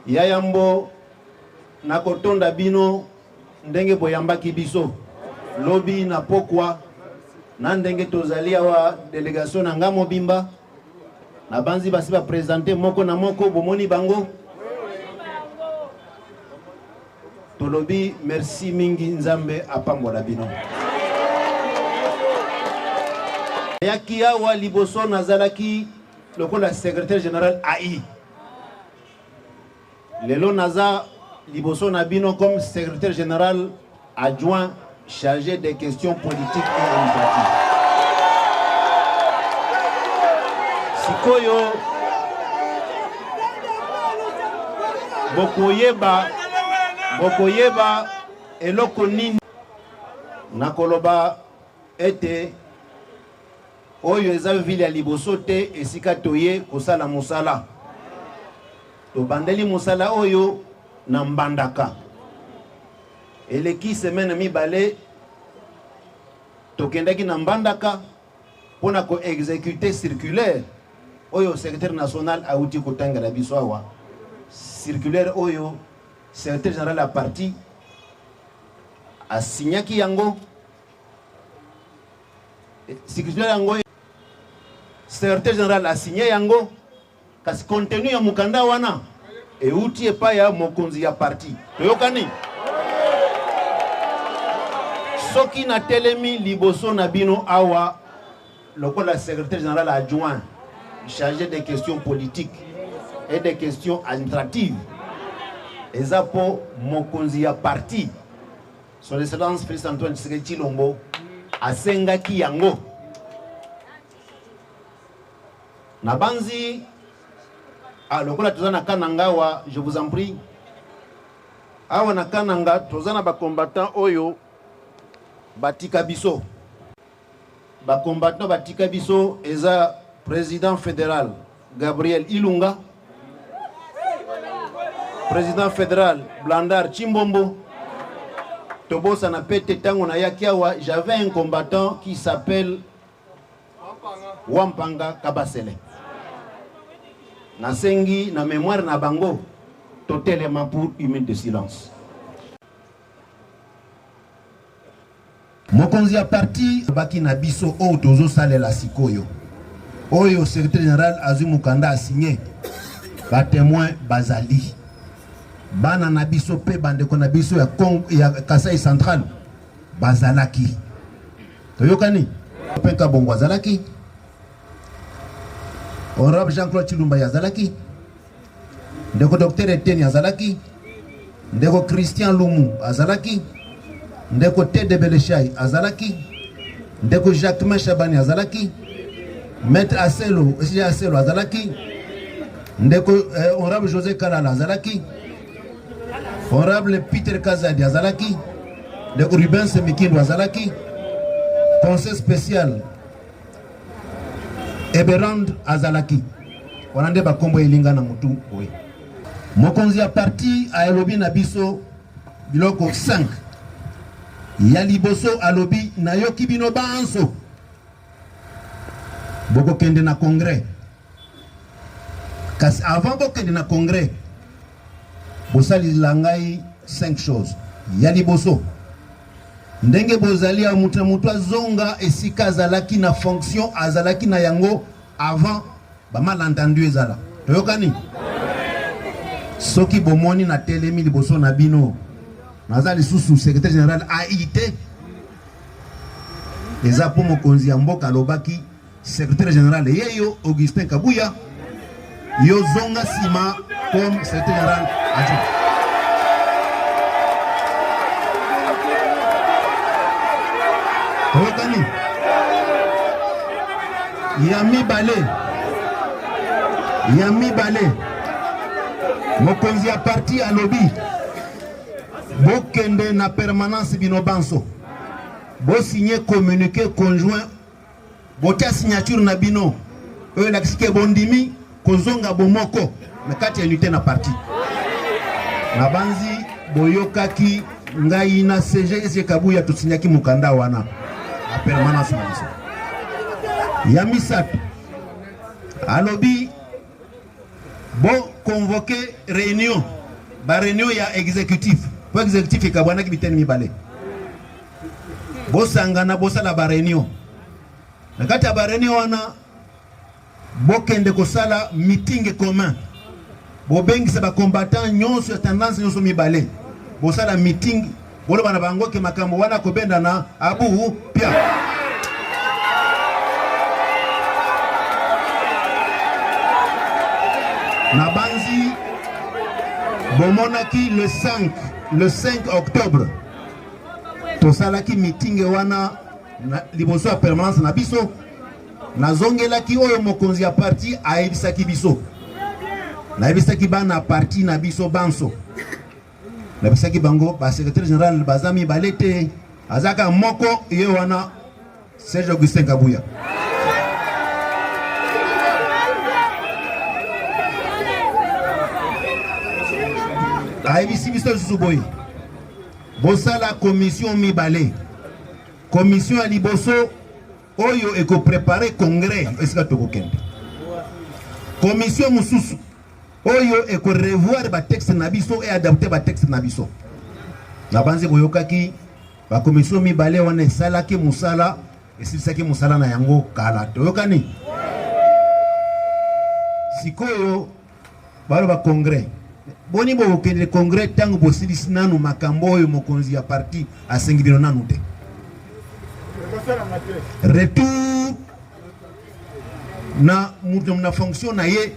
Yayambo nakotonda bino ndenge boyambaki biso lobi na pokwa na ndenge tozalia wa délégation na ngamo bimba na banzi basi ba présenter moko na moko bomoni bango tolobi merci mingi nzambe apambola bino yaki awa liboso nazalaki lokola secrétaire général AI lelo naza liboso na bino comme secrétaire général adjoint chargé des questions politiques et administratives. Sikoyo bokoyeba eloko nini nakoloba ete oyo eza vile ya liboso te esika toye kosala mosala tobandeli mosala oyo na mbandaka eleki semaine mibale tokendaki na mbandaka pona ko exécuter circulaire oyo secrétaire national auti kotangela biso awa circulaire oyo secrétaire général ya parti asignaki yango circulaire yango secrétaire général asigné yango kasi contenu ya mukanda wana euti epa ya mokonzi ya parti toyokani soki na telemi liboso na bino awa lokola secrétaire général adjoint chargé des questions politiques et des questions administratives eza po mokonzi ya parti son excellence Félix Antoine Tshisekedi Tshilombo asengaki yango na banzi lokola tozana kananga wa je vous en prie awa na kananga tozana ba combattant oyo batika biso ba combattant batika biso eza président fédéral Gabriel Ilunga, président fédéral Blandar Chimbombo. Tobosa na pete tango na yakiawa, j'avais un combattant qui s'appelle Wampanga Kabasele. Nasengi na mémoire na bango totalement pour une minute de silence. Mokonzi ya parti baki na biso o tozo salela sikoyo. Oyo secrétaire général Azumukanda a signé ba témoin bazali. Bana na biso pe bandeko na biso ya Kasai Central bazalaki. Toyokani penka bongo bazalaki. Honorable Jean-Claude Chilumba yazalaki. Ndeko docteur Etienne yazalaki. Ndeko Christian Lumu azalaki. Ndeko Tede Belechai azalaki. Ndeko Jacquemin Chabani azalaki. Maître Aselo azalaki. Ndeko honorable José Kalala azalaki. Honorable Peter Kazadi azalaki. Ndeko Ruben Semikindo azalaki. Conseil spécial Eberand azalaki. Wanande bakombo elinga na mutu oye. Mokonzi ya parti a elobi na biso biloko 5. Ya liboso alobi na yoki bino banso. Boko kende na congrès. Kasi avant boko kende na congrès, bosali langai 5 choses. Ya liboso. Ndenge bozali ya mutu zonga esika azalaki na fonction azalaki na yango avant ba malentendu ezala. Toyokani? Soki bomoni na telemi liboso na bino. Nazali susu secrétaire général AIT. Eza po mokonzi ya mboka lobaki secrétaire général yeyo Augustin Kabuya yo zonga sima comme secrétaire général adjoint. Toyokani? Yami Balé mokonzi ya parti a lobby bokende na permanence bino banso bo signer communiqué conjoint botia signature na bino oyo lakisike bondimi kozonga bomoko na kati ya unité na parti na banzi boyokaki ngai na CG Kabuya tusinyaki mukanda wana na permanence na biso ya misatu alobi Bon, convoquer réunion. Ba réunion ya exécutif. Pour exécutif et kabwana qui biteni mibale. Bo sangana bo sala ba réunion. Nakati ba réunion wana bo kende ko sala meeting commun. Bo bengi se ba combattant nyonso tendance nyonso mibale. Bo sala meeting bolo bana bango ke makambo wana ko benda na abu pia. Na banzi bomonaki le 5 octobre tosalaki meeting wana liboso ya permanence na biso nazongelaki oyo mokonzi ya parti ayebisaki biso nayebisaki bana parti na biso banso nayebisaki bango ba secrétaire général bazami balete azaka moko ye wana Serge Augustin Kabuya. Aibisi biso susuboyi bosala commission mibale commission ya liboso oyo eko préparer congrès esika tokokende commission mususu oyo eko revoir ba texte na biso et adapter ba texte na biso na banze boyokaki ba commission mibale wana esalaki musala esilisaki musala na yango kala toyokani sikoyo balo ba congrès boni bo kende congrès tango bosilisi nanu makambo oyo mokonzi ya parti asengibino nanu te retour na mutu na fonction na ye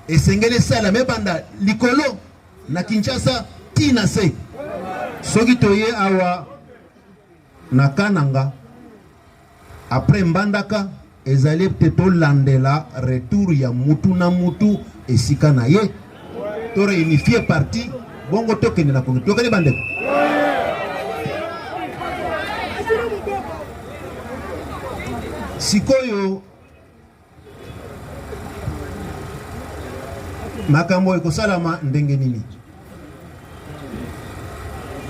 esengele sala mebanda likolo na Kinshasa tina se soki toye awa na Kananga après Mbandaka ezali peut-être landela retour ya mutu na mutu esika na ye to réunifier parti bongo tokende na kongo tokende bande sikoyo makambo ekosalama ndenge nini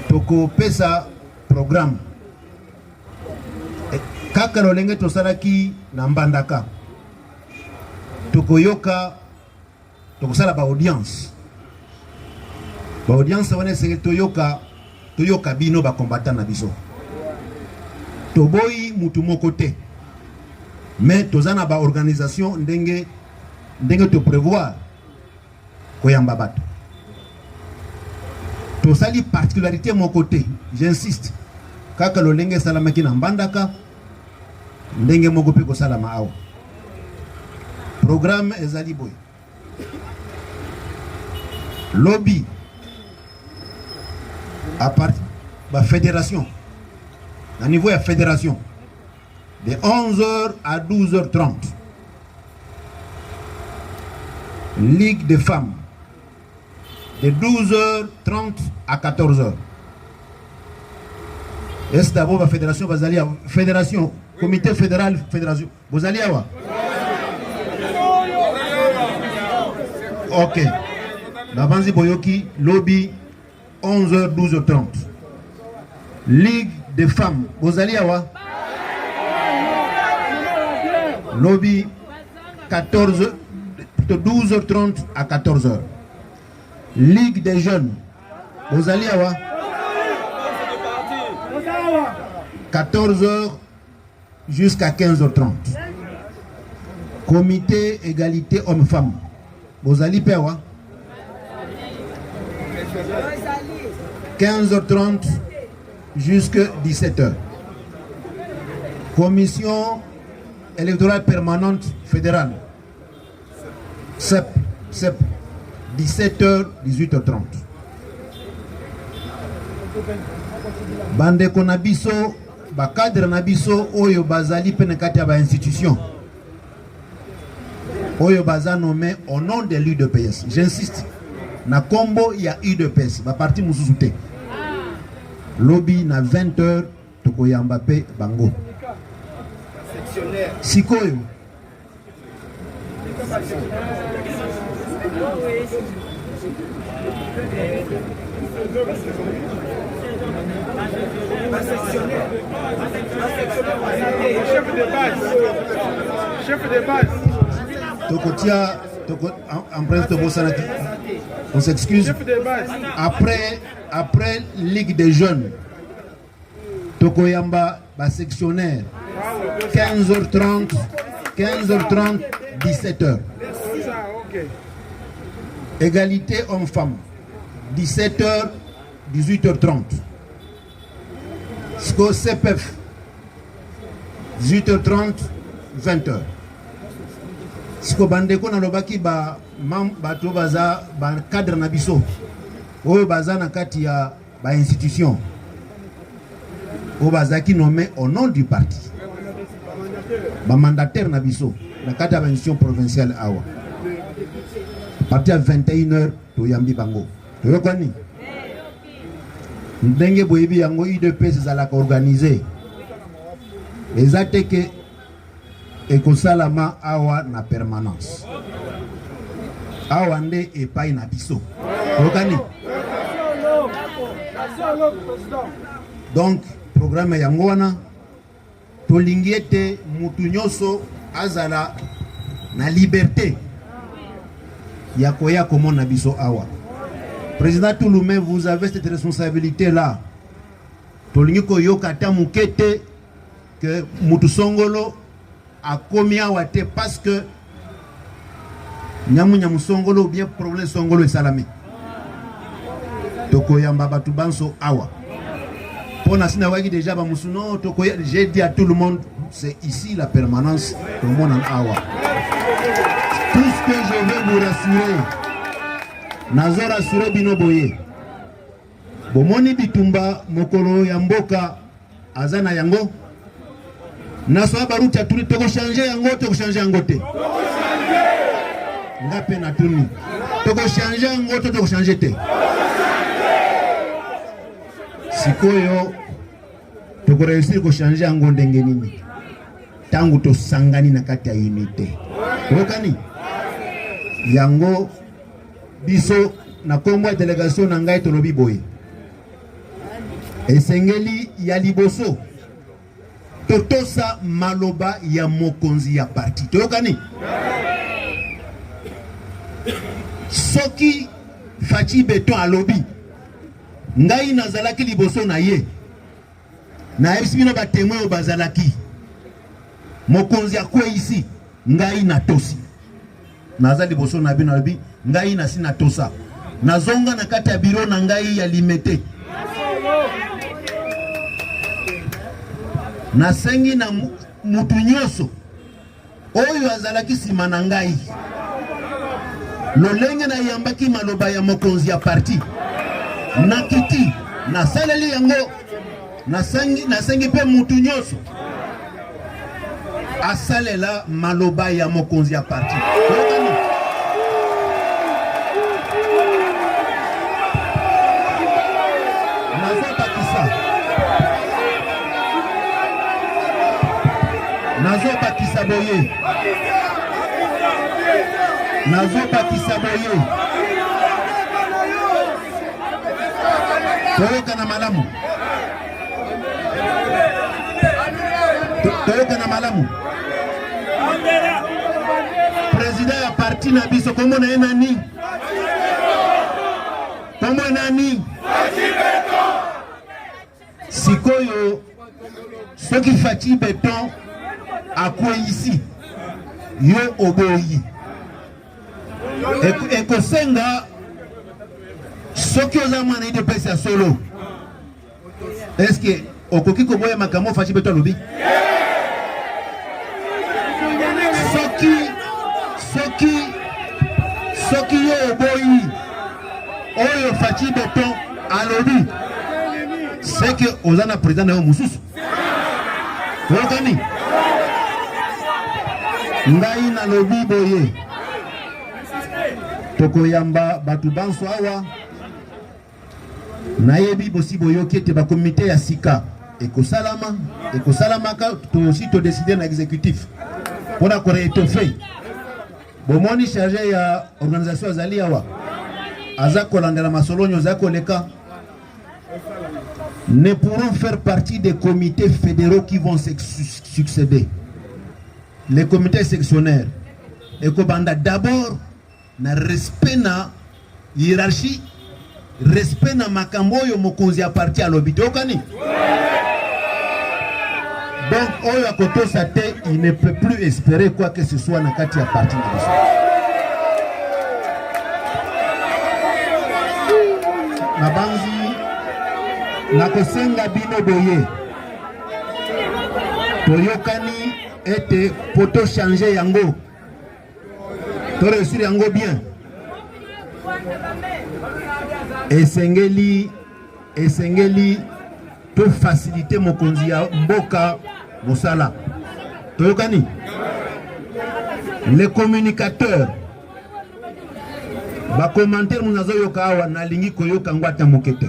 toko pesa programme kaka lolenge tosalaki na Mbandaka tokoyoka tokosala ba audience wana seke toyoka bino ba combattant na biso toboyi mutu moko te mais tozana ba organisation ndenge to prévoir koyamba bato tosali particularité moko te j'insiste kaka lolenge salamaki na Mbandaka ndenge moko pe kosalama awa programme ezali boy lobby à partir de la fédération, à niveau de la fédération, de 11h à 12h30. Ligue des femmes, de 12h30 à 14h. Est-ce d'abord la fédération, fédération, comité fédéral, fédération, vous allez avoir? Ok. La Banzi Boyoki, lobby, 11h, 12h30. Ligue des femmes, vous allez avoir lobby 12h30 à 14h. Ligue des jeunes, vous allez avoir 14h jusqu'à 15h30. Comité égalité hommes-femmes, vous allez avoir 15h30 jusqu'à 17h. Commission électorale permanente fédérale. CEP, 17h, 18h30. Bande konabiso, ba cadre nabiso, oyo bazali penekati ba institution. Oyo baza nommé au nom de l'UDPS. J'insiste. Na combo ya UDPS, ba parti mususu te. Lobby na 20h tokoyamba pe bango. Sikoyo. Chef de base. Tokotia en principe, on s'excuse. Après Ligue des jeunes, Tokoyamba, sectionnaire, 15h30, 17h. Égalité homme-femme, 17h, 18h30. SCO CPF, 18h30, 20h. SCO Bandeko na lobaki bato baza cadre na biso. Oyo baza na kati ya institution. Oyo baza ki nommé au nom du parti. Mandataire na biso na kati ya institution provinciale awa. À partir de 21h, to yambi bango. Tu veux quoi ni? Ndenge boyebi yango IDPS zalaka organisé. Les attaques ekosalama awa na permanence. Awa nde epai na biso. Tu veux quoi ni? Donc, programme yango wana tolingi ete mutu nyonso azala na liberté. Yakoya komona biso awa. Président Touloumé, vous avez cette responsabilité-là. Tolingi koyoka ta mukete que mutu songolo a commis awa te parce que nyamu songolo ou bien problème songolo et salami. Tokoyamba batu banso awa. Pour nasina wagi déjà ba musuno tokoya, j'ai dit à tout le monde, c'est ici la permanence, tout le monde en awa. Tout ce que je veux vous rassurer, nazo rassurer bino boye. Bomoni bitumba mokolo ya mboka azana yango. Naso baruti atuli toko changer yango te. Ngape na tuni. Toko changer yango toko changer te. Sikoyo toko réussir ko changer yango ndenge nini. Tangu to sangani na kati ya unité. Okani yango biso na kombo ya délégation na ngai tolobi boye esengeli ya liboso totosa maloba ya mokonzi ya parti toyokani soki Fachi Beton alobi ngai nazalaki liboso na ye na ebisibino ba témoin o bazalaki mokonzi akwe ici ngai na tosi nazali boso na bino albi ngai na sina tosa nazonga na kati ya biro na ngai ya limete nasengi na mutu nyonso oyo azalaki sima na ngai lolenge na yambaki maloba ya mokonzi ya parti nakiti nasaleli yango nasengi pe mutu nyonso asalela maloba ya mokonzi ya parti. Nazo bakisa boye. Toyoka na malamu. Président ya parti na biso komo na nani? Sikoyo soki Fachi Beton akwe ici yo oboyi ekosenga soki oza mwana IDPS ya solo est-ce que okoki koboya makambo Fachi Beton lobi soki yo oboyi oyo Fachi Beton alobi c'est que ozana président na yo mususu okani ngai na lobi boye tokoyamba batu banso awa nayebi bosi boyoki ete ba comité ya sika ekosalamaka aussi to décider na exécutif pour la koréétoffe bomoni chargé ya organisation azali awa aza kolandela masolonyo aza koleka ne pourront faire partie des comités fédéraux qui vont succéder. Les comités sectionnaires, Ekobanda d'abord na respect na hiérarchie, respect na makambo yo mokonzi ya parti à l'obité okani. Donc oyo akoto sa te, il ne peut plus espérer quoi que ce soit na kati ya parti na biso. Na banzi na kosenga bino boye toyokani ete poto changer yango to réussir yango bien esengeli to faciliter mokonzi ya mboka mosala toyokani. Les communicateurs ba commentaire munazo yoka awa na lingi koyoka ngwata mokete.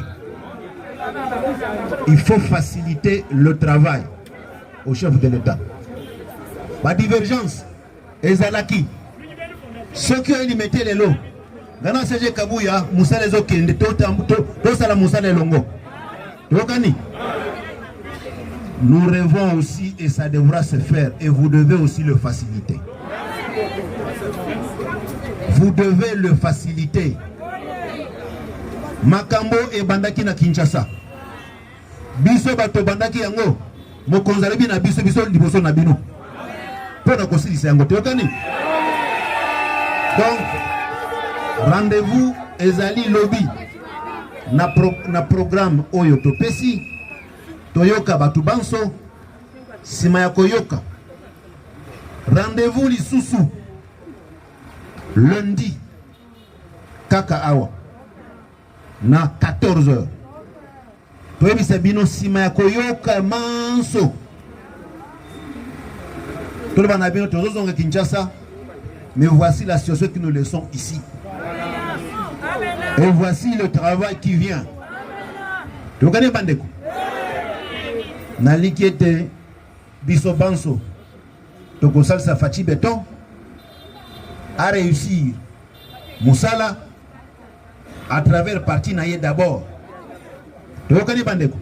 Il faut faciliter le travail au chef de l'État. Ba divergence ezalaki ceux qui ont metté les lots gana CG Kabuya musala ezokende to sala musala longo tokani. Nous rêvons aussi et ça devra se faire et vous devez aussi le faciliter. Vous devez le faciliter. Makambo e bandaki na Kinshasa. Biso bato bandaki yango. Mokonzalebi na biso liboso na bino. Pona kosilisa yango tokani. Donc rendez-vous ezali lobby na programme oyo topesi toyoka batu banso sima ya koyoka. Rendez-vous lisusu lundi kaka awa na 14h. Toyebisa bino sima ya koyoka manso toloba na bino tozozonga Kinshasa, mais voici la situation que nous laissons ici et voici le travail qui vient. Tokane bandeko na likiete biso banso tokosal sa fachi beton à réussir Moussala à travers parti naye d'abord. Tokani bandeko.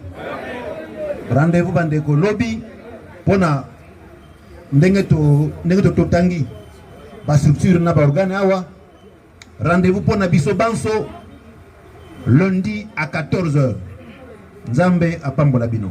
Rendez-vous bandeko lobby pona ndenge to tangi ba structure na ba organe awa. Rendez-vous pona biso banso lundi à 14h. Nzambe apambola bino.